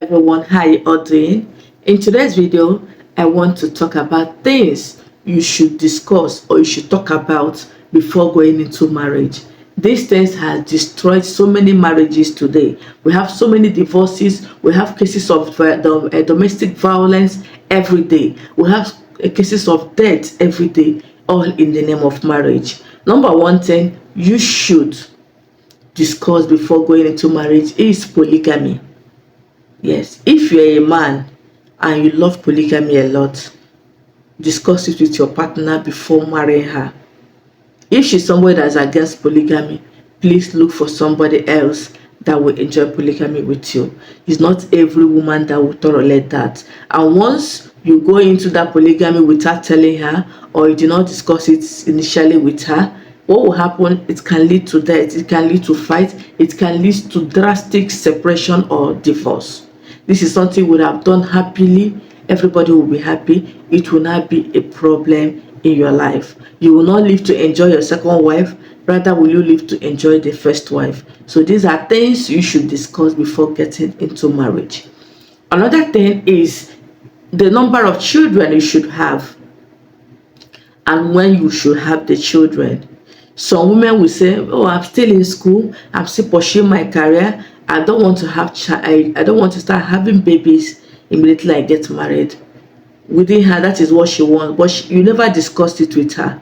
Everyone, how you all doing? In today's video, I want to talk about things you should discuss or you should talk about before going into marriage. These things have destroyed so many marriages today. We have so many divorces. We have cases of domestic violence every day. We have cases of death every day, all in the name of marriage. Number one thing you should discuss before going into marriage is polygamy. Yes, if you're a man and you love polygamy a lot, discuss it with your partner before marrying her. If she's somebody that's against polygamy, please look for somebody else that will enjoy polygamy with you. It's not every woman that will tolerate that. And once you go into that polygamy without telling her, or you do not discuss it initially with her, what will happen? It can lead to death, it can lead to fight, it can lead to drastic separation or divorce. This is something we would have done happily. Everybody will be happy. It will not be a problem in your life. You will not live to enjoy your second wife, rather will you live to enjoy the first wife. So these are things you should discuss before getting into marriage. Another thing is the number of children you should have and when you should have the children. Some women will say, oh, I'm still in school, I'm still pursuing my career, I don't want to have I don't want to start having babies immediately I get married. Within her, that is what she wants, but you never discussed it with her.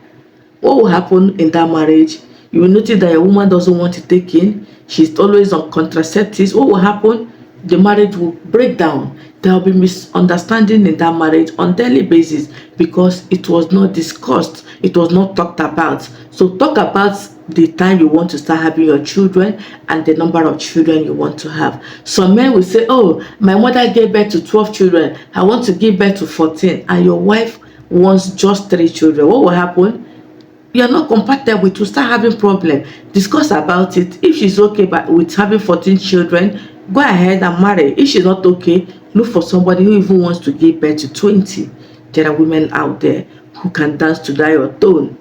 What will happen in that marriage? You will notice that a woman doesn't want to take in, she's always on contraceptives. What will happen? The marriage will break down. There will be misunderstanding in that marriage on daily basis because it was not discussed, it was not talked about. So talk about the time you want to start having your children and the number of children you want to have. Some men will say, oh, my mother gave birth to 12 children, I want to give birth to 14, and your wife wants just 3 children. What will happen? You are not compatible, to start having problem. Discuss about it. If she's okay with having 14 children, go ahead and marry. If she's not okay, look for somebody who even wants to give birth to 20. There are women out there who can dance to that your tone.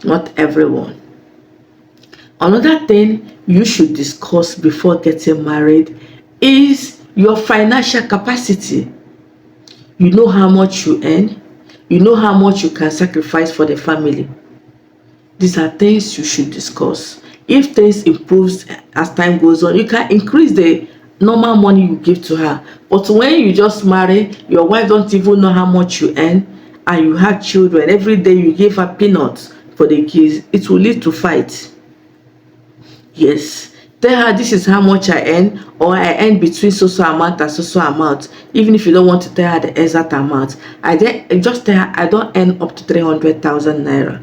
Not everyone. Another thing you should discuss before getting married is your financial capacity. You know how much you earn, you know how much you can sacrifice for the family. These are things you should discuss. If things improves as time goes on, you can increase the normal money you give to her. But when you just marry, your wife don't even know how much you earn, and you have children, every day you give her peanuts for the kids, it will lead to fight. Yes, tell her this is how much I earn, or I earn between so amount and so amount. Even if you don't want to tell her the exact amount, just tell her I don't earn up to 300,000 naira.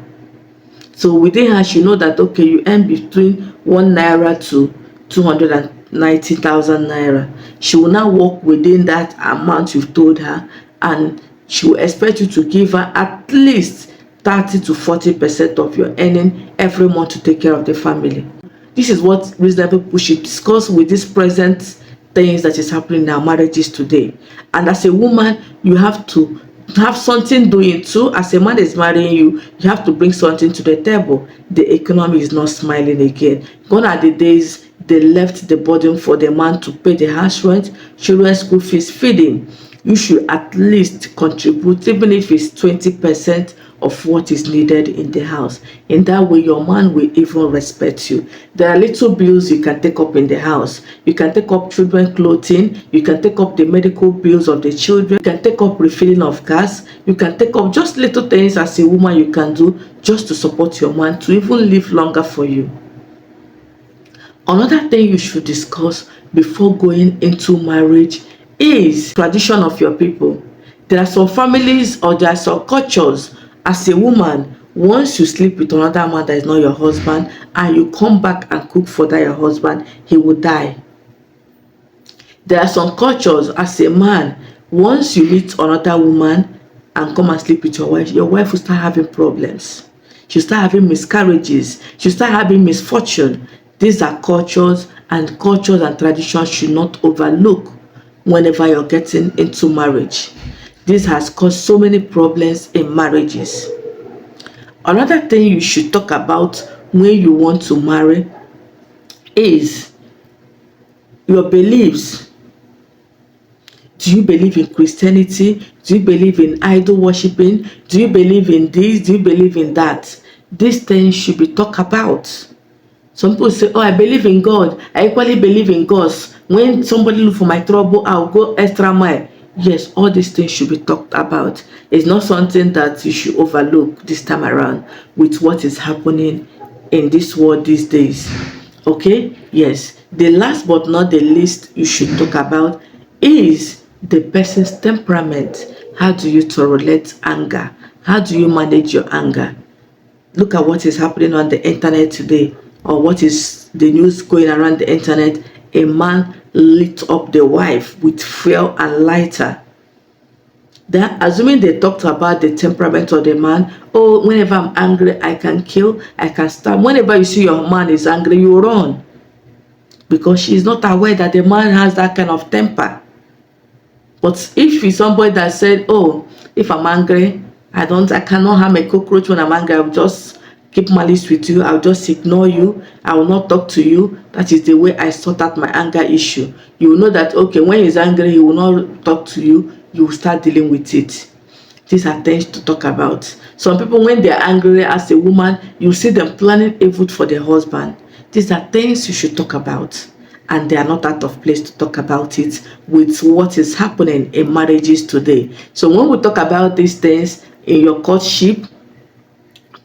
So within her, she know that okay, you earn between 1 naira to 290,000 naira. She will now work within that amount you've told her, and she will expect you to give her at least 30 to 40% of your earning every month to take care of the family. This is what reasonable people should discuss with these present things that is happening in our marriages today. And as a woman, you have to have something doing too. As a man is marrying you, you have to bring something to the table. The economy is not smiling again. Gone are the days they left the burden for the man to pay the house rent, children's school fees, feeding. You should at least contribute, even if it's 20% of what is needed in the house. In that way, your man will even respect you. There are little bills you can take up in the house. You can take up children clothing, you can take up the medical bills of the children, you can take up refilling of gas, you can take up just little things as a woman you can do just to support your man to even live longer for you. Another thing you should discuss before going into marriage is tradition of your people. There are some families or there are some cultures. As a woman, once you sleep with another man that is not your husband and you come back and cook for that your husband, he will die. There are some cultures, as a man, once you meet another woman and come and sleep with your wife will start having problems. She'll start having miscarriages. She'll start having misfortune. These are cultures and traditions should not overlook whenever you're getting into marriage. This has caused so many problems in marriages. Another thing you should talk about when you want to marry is your beliefs. Do you believe in Christianity? Do you believe in idol worshiping? Do you believe in this? Do you believe in that? These things should be talked about. Some people say, oh, I believe in God. I equally believe in God. When somebody look for my trouble, I'll go extra mile. Yes, all these things should be talked about. It's not something that you should overlook this time around with what is happening in this world these days. Okay? Yes. The last but not the least you should talk about is the person's temperament. How do you tolerate anger? How do you manage your anger? Look at what is happening on the internet today, or what is the news going around the internet. A man lit up the wife with fuel and lighter. Then, assuming they talked about the temperament of the man, oh, whenever I'm angry, I can kill, I can stab. Whenever you see your man is angry, you run, because she's not aware that the man has that kind of temper. But if it's somebody that said, oh, if I'm angry, I cannot harm a cockroach when I'm angry, I'll just keep malice with you, I'll just ignore you, I will not talk to you. That is the way I sort out my anger issue. You will know that, okay, when he's angry, he will not talk to you, you will start dealing with it. These are things to talk about. Some people, when they're angry as a woman, you see them planning evil for their husband. These are things you should talk about, and they are not out of place to talk about it with what is happening in marriages today. So when we talk about these things in your courtship,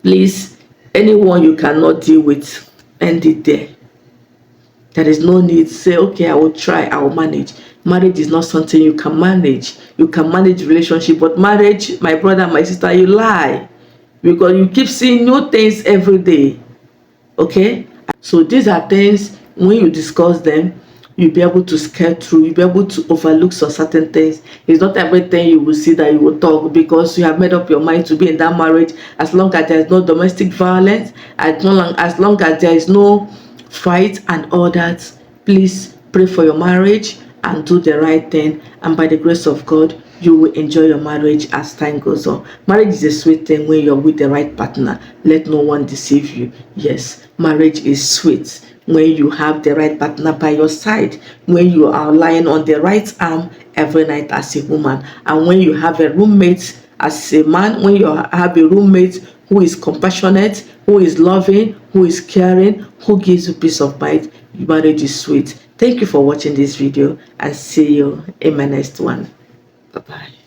please, anyone you cannot deal with, end it there. There is no need to say, okay, I will try, I will manage. Marriage is not something you can manage. You can manage relationship, but marriage, my brother, my sister, you lie, because you keep seeing new things every day. Okay? So these are things, when you discuss them, you'll be able to scale through, you'll be able to overlook some certain things. It's not everything you will see that you will talk, because you have made up your mind to be in that marriage. As long as there is no domestic violence, as long as there is no fight and all that, please pray for your marriage and do the right thing, and by the grace of God, you will enjoy your marriage as time goes on. Marriage is a sweet thing when you're with the right partner. Let no one deceive you. Yes, marriage is sweet when you have the right partner by your side, when you are lying on the right arm every night as a woman, and when you have a roommate as a man, when you have a roommate who is compassionate, who is loving, who is caring, who gives you peace of mind. Marriage is sweet. Thank you for watching this video, and see you in my next one. Bye-bye.